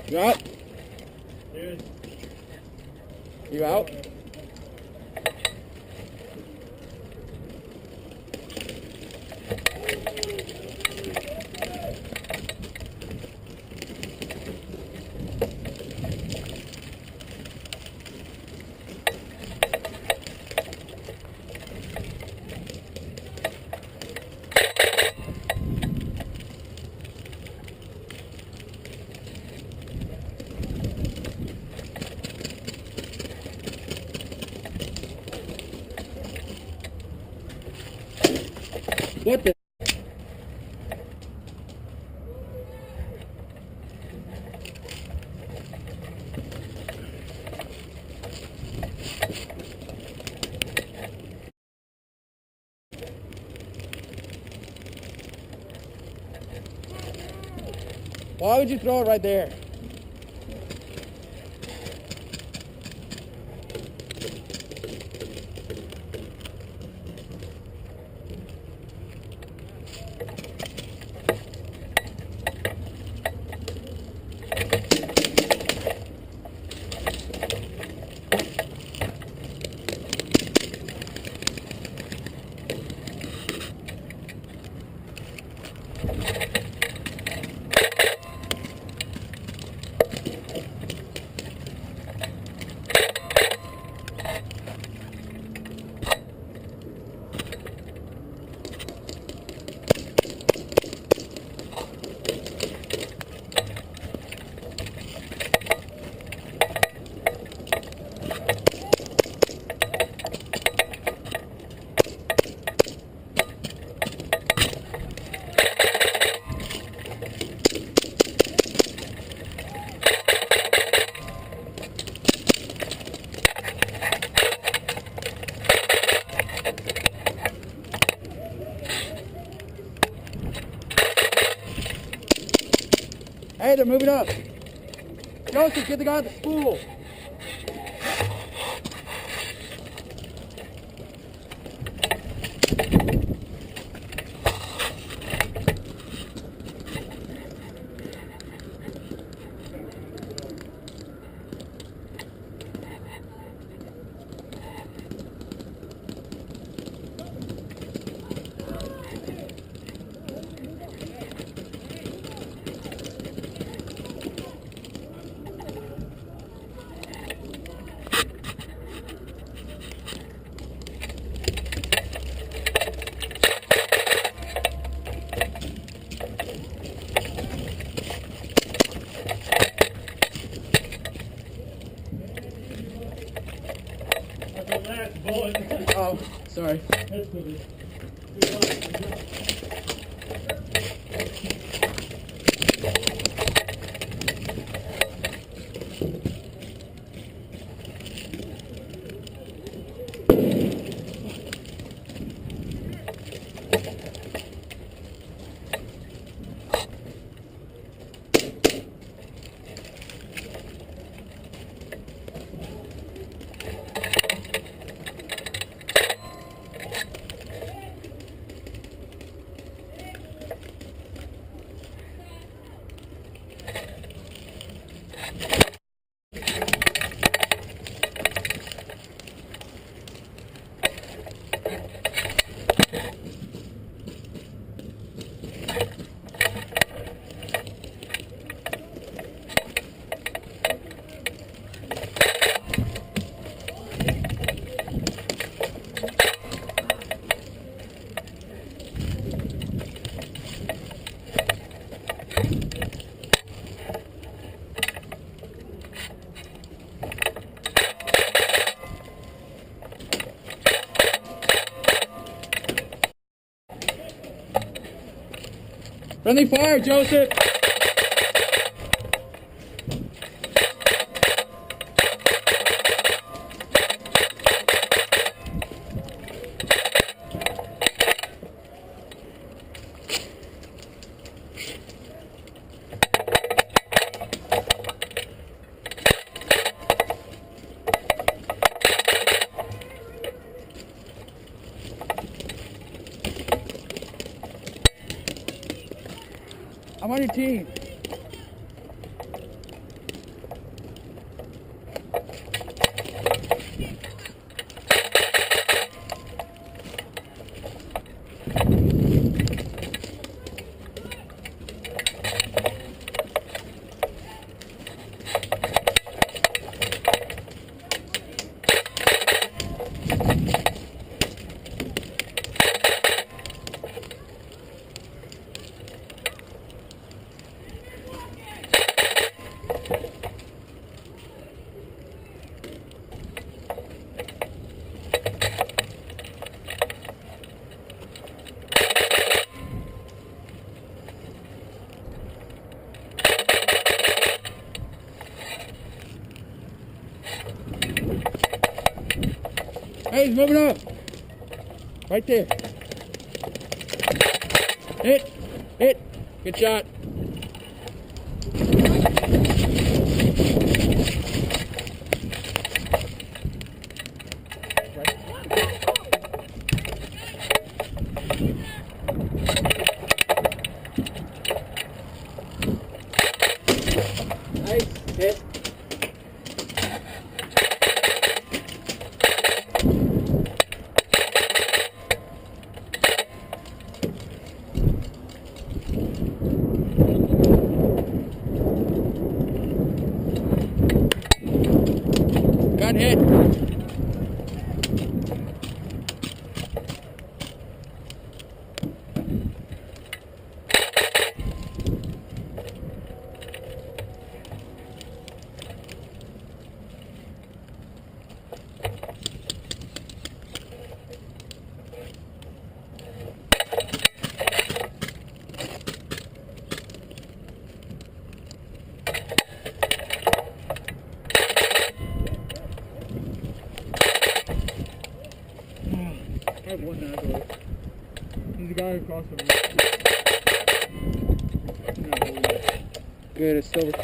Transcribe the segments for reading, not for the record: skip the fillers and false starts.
You out? You out? What the? Why would you throw it right there? Hey, they're moving up. Joseph, get the guy at the spool. Oh, sorry. Friendly fire, Joseph. I'm on your team. Hey, he's moving up. Right there. Hit. Hit. Good shot. Nice. Hit. Got hit. I have one now, he's the guy across from me. Good, it's silver.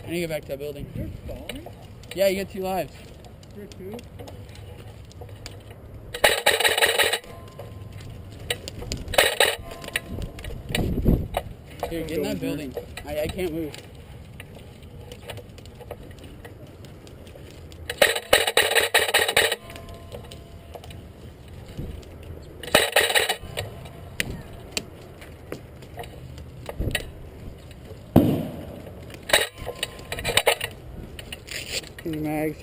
I need to get back to that building. You're falling? Yeah, you get 2 lives. You're 2? Here, get in that building. I can't move. Give me mags.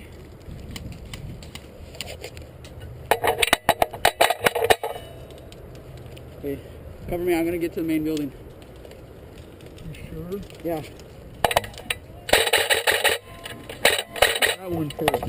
Okay, cover me. I'm gonna get to the main building. Sure? Yeah. That one first.